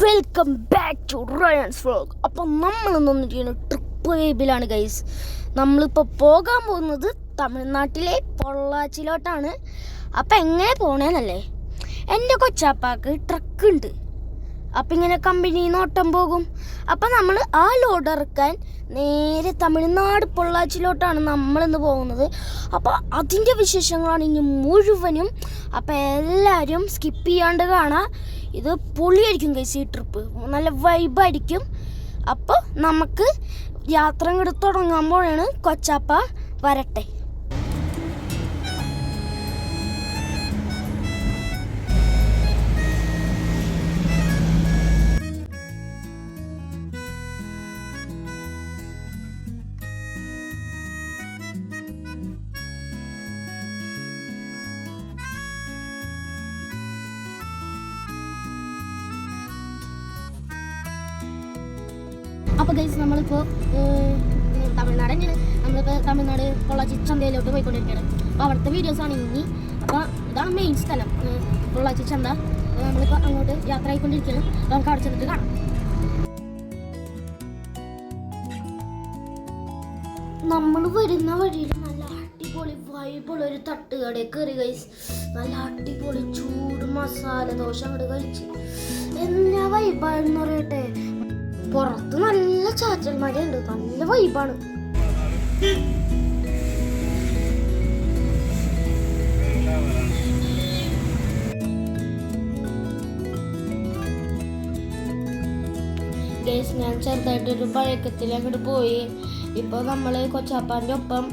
Welcome back to Ryan's vlog. അപ്പം നമ്മളിന്ന് വന്നിരിക്കുന്ന ട്രിപ്പ് വൈബിലാണ് ഗൈസ്. നമ്മളിപ്പോൾ പോകാൻ പോകുന്നത് തമിഴ്നാട്ടിലെ പൊള്ളാച്ചിയിലോട്ടാണ്. അപ്പം എങ്ങനെ പോണേന്നല്ലേ, എൻ്റെ കൊച്ചാപ്പാക്ക് ട്രക്ക് ഉണ്ട്. അപ്പം ഇങ്ങനെ കമ്പനിയിൽ നിന്ന് ഓട്ടം പോകും. അപ്പം നമ്മൾ ആ ലോഡ് ഇറക്കാൻ നേരെ തമിഴ്നാട് പൊള്ളാച്ചിയിലോട്ടാണ് നമ്മളിന്ന് പോകുന്നത്. അപ്പോൾ അതിൻ്റെ വിശേഷങ്ങളാണ് ഇനി മുഴുവനും. അപ്പം എല്ലാവരും സ്കിപ്പ് ചെയ്യാണ്ട് കാണാം. ഇത് പൊളിയായിരിക്കും ഗൈസ്, ഈ ട്രിപ്പ് നല്ല വൈബായിരിക്കും. അപ്പോൾ നമുക്ക് യാത്ര ഇങ്ങോട്ട് തുടങ്ങുമ്പോഴാണ് കൊച്ചാപ്പ വരട്ടെ. അപ്പോൾ ഗൈസ് നമ്മളിപ്പോൾ തമിഴ്നാട് തന്നെയാണ്. നമ്മളിപ്പോൾ തമിഴ്നാട് പൊള്ളാച്ചി ചന്തയിലോട്ട് പോയിക്കൊണ്ടിരിക്കുകയാണ്. അപ്പോൾ അവിടുത്തെ വീഡിയോസാണ് ഇനി. അപ്പോൾ ഇതാണ് മെയിൻ സ്ഥലം, പൊള്ളാച്ചി ചന്ത. നമ്മളിപ്പോൾ അങ്ങോട്ട് യാത്ര ആയിക്കൊണ്ടിരിക്കുകയാണ്. നമുക്ക് അവിടെ ചെന്നിട്ട് കാണാം. നമ്മൾ വരുന്ന വഴിയിൽ നല്ല അടിപൊളി വൈബുള്ളൊരു തട്ടുകടയിൽ കയറി ഗൈസ്. നല്ല അടിപൊളി ചൂട് മസാല ദോശ അങ്ങോട്ട് കഴിച്ച് എന്നാ വൈബാണെന്ന് പറയട്ടെ. പുറത്ത് നല്ല ചാറ്റൽ മഴയുണ്ട്, നല്ല വൈബാണ്. ഗൈസ്, ഞാൻ ചെറുതായിട്ടൊരു പഴക്കത്തിൽ അങ്ങോട്ട് പോയി. ഇപ്പോൾ നമ്മൾ കൊച്ചാപ്പാൻ്റെ ഒപ്പം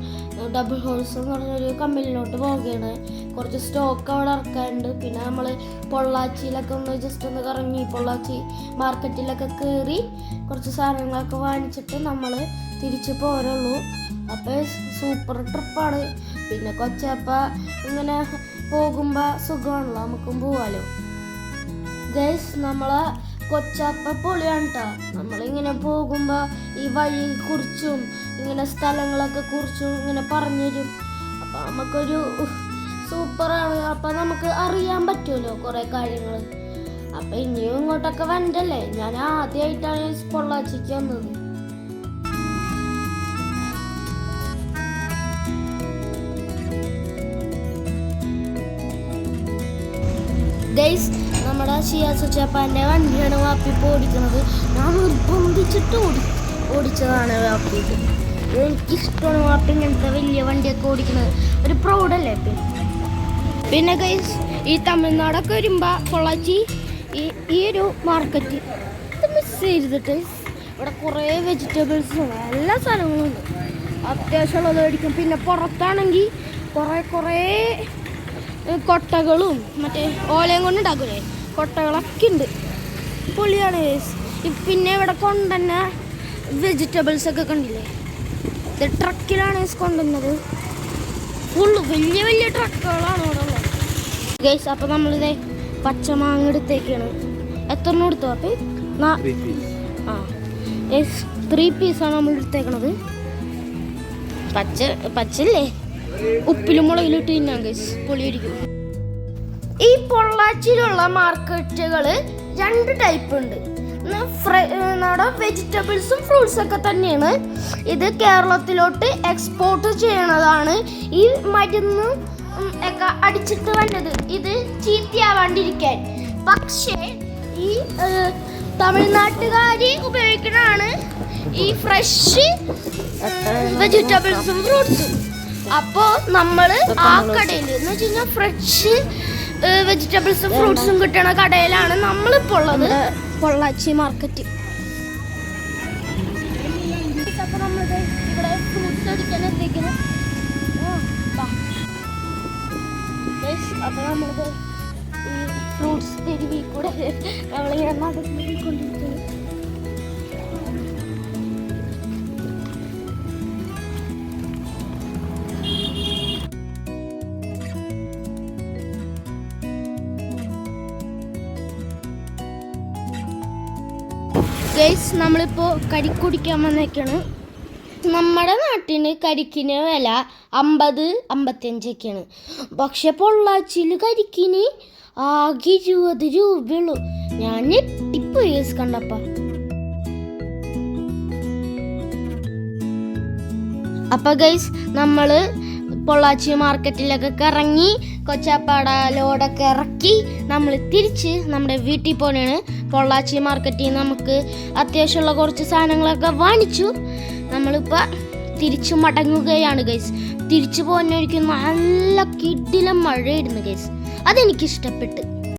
ഡബിൾ ഹോഴ്സ് എന്ന് പറഞ്ഞൊരു കമ്പനിയിലോട്ട് പോവുകയാണ്. കുറച്ച് സ്റ്റോക്ക് അവിടെ ഇറക്കാനുണ്ട്. പിന്നെ നമ്മൾ പൊള്ളാച്ചിയിലൊക്കെ ഒന്ന് ജസ്റ്റ് ഒന്ന് കറങ്ങി പൊള്ളാച്ചി മാർക്കറ്റിലൊക്കെ കയറി കുറച്ച് സാധനങ്ങളൊക്കെ വാങ്ങിച്ചിട്ട് നമ്മൾ തിരിച്ച് പോരുള്ളൂ. അപ്പോൾ സൂപ്പർ ട്രിപ്പാണ്. പിന്നെ കൊച്ചാപ്പ ഇങ്ങനെ പോകുമ്പോൾ സുഖമാണല്ലോ, നമുക്കും പോവാലോ. ഗൈസ്, നമ്മളെ കൊച്ചാപ്പ പൊളിയാണ് കേട്ടോ. നമ്മളിങ്ങനെ പോകുമ്പോൾ ഈ വഴിയെ കുറിച്ചും ഇങ്ങനെ സ്ഥലങ്ങളൊക്കെ കുറിച്ചും ഇങ്ങനെ പറഞ്ഞു തരും. അപ്പം നമുക്കൊരു സൂപ്പറാണ്. അപ്പം നമുക്ക് അറിയാൻ പറ്റുമല്ലോ കുറേ കാര്യങ്ങൾ. അപ്പം ഇനിയും ഇങ്ങോട്ടൊക്കെ വരണ്ടല്ലേ. ഞാൻ ആദ്യമായിട്ടാണ് പൊള്ളാച്ചിക്ക് വന്നത്. ഗൈസ്, നമ്മുടെ ഷിയാസുച്ചാപ്പാൻ്റെ വണ്ടിയാണ് വാപ്പിപ്പോൾ ഓടിക്കുന്നത്. ഞാൻ നിർബന്ധിച്ചിട്ട് ഓടിച്ചതാണ് വാപ്പിക്ക്. എനിക്കിഷ്ടമാണ് വാപ്പി ഇങ്ങനത്തെ വലിയ വണ്ടിയൊക്കെ ഓടിക്കുന്നത്. ഒരു പ്രൗഡല്ലേ. പിന്നെ ഗൈസ്, ഈ തമിഴ്നാടൊക്കെ വരുമ്പോൾ പൊള്ളാച്ചി ഈ ഒരു മാർക്കറ്റ് ഇത് മിസ് ചെയ്തിട്ട് ഇവിടെ കുറേ വെജിറ്റബിൾസും എല്ലാ സാധനങ്ങളും ഉണ്ട്. അത്യാവശ്യമുള്ളത് മേടിക്കും. പിന്നെ പുറത്താണെങ്കിൽ കുറേ കൊട്ടകളും മറ്റേ ഓലയും കൊണ്ട് ഉണ്ടാക്കൂലേ കൊട്ടകളൊക്കെ ഉണ്ട്. പൊളിയാണ് ഗൈസ്. പിന്നെ ഇവിടെ കൊണ്ടുതന്നെ വെജിറ്റബിൾസ് ഒക്കെ കണ്ടില്ലേ. ഇത് ട്രക്കിലാണ് കൊണ്ടുവന്നത്. ഫുള്ള് വലിയ വലിയ ട്രക്കുകളാണ് ഇവിടെ ഉള്ളത് ഗൈസ്. അപ്പോൾ നമ്മളിത് പച്ചമാങ്ങ എടുത്തേക്കാണ്. എത്ര എടുത്തു അപ്പം? ഗൈസ്, 3 പീസാണ് നമ്മൾ എടുത്തേക്കണത്. പച്ചല്ലേ, ഉപ്പിലും മുളകിലിട്ട് തിന്നാം ഗൈസ്, പൊളിയായിരിക്കും. ഈ പൊള്ളാച്ചിയിലുള്ള മാർക്കറ്റുകൾ 2 ടൈപ്പ് ഉണ്ട്. നമ്മുടെ വെജിറ്റബിൾസും ഫ്രൂട്ട്സൊക്കെ തന്നെയാണ്. ഇത് കേരളത്തിലോട്ട് എക്സ്പോർട്ട് ചെയ്യണതാണ്. ഈ മരുന്ന് ഒക്കെ അടിച്ചിട്ട് വന്നത് ഇത് ചീത്തയാവാണ്ടിരിക്കാൻ. പക്ഷേ ഈ തമിഴ്നാട്ടുകാർ ഉപയോഗിക്കുന്നതാണ് ഈ ഫ്രഷ് വെജിറ്റബിൾസും ഫ്രൂട്ട്സും. അപ്പോൾ നമ്മൾ ആ കടയിൽ എന്ന് വെച്ച് കഴിഞ്ഞാൽ ഫ്രഷ് വെജിറ്റബിൾസും ഫ്രൂട്ട്സും കിട്ടണ കടയിലാണ് നമ്മളിപ്പോൾ ഉള്ളത്, പൊള്ളാച്ചി മാർക്കറ്റ്. അപ്പോൾ നമ്മളിത് ഇവിടെ ഫ്രൂട്ട്സ് അടിക്കാൻ എത്തിക്കണം. അപ്പോൾ നമ്മളിത് ഈ ഫ്രൂട്ട്സ് തെരുവിൽ കൂടെ നമ്മളിങ്ങനെ നടത്തിക്കൊണ്ടിരിക്കുന്നു. ഗൈസ്, നമ്മളിപ്പോൾ കരിക്ക് കുടിക്കാൻ വന്നേക്കാണ്. നമ്മുടെ നാട്ടിന് കരിക്കിന് വില 50-55ഒക്കെയാണ്. പക്ഷെ പൊള്ളാച്ചിയിൽ കരിക്കിന് ആകെ 20 രൂപയുള്ളൂ. ഞാൻ ഞെട്ടി ഞെട്ടിപ്പോയി ഗൈസ് കണ്ടപ്പോ. അപ്പൊ ഗൈസ് നമ്മള് പൊള്ളാച്ചി മാർക്കറ്റിലൊക്കെ ഇറങ്ങി കൊച്ചാപ്പാട ലോഡൊക്കെ ഇറക്കി നമ്മൾ തിരിച്ച് നമ്മുടെ വീട്ടിൽ പോലെയാണ്. പൊള്ളാച്ചി മാർക്കറ്റിൽ നിന്ന് നമുക്ക് അത്യാവശ്യമുള്ള കുറച്ച് സാധനങ്ങളൊക്കെ വാങ്ങിച്ചു. നമ്മളിപ്പോൾ തിരിച്ചു മടങ്ങുകയാണ് ഗൈസ്. തിരിച്ചു പോകുന്നവർക്ക് നല്ല കിടിലം മഴയായിരുന്നു ഗൈസ്. അതെനിക്കിഷ്ടപ്പെട്ട്.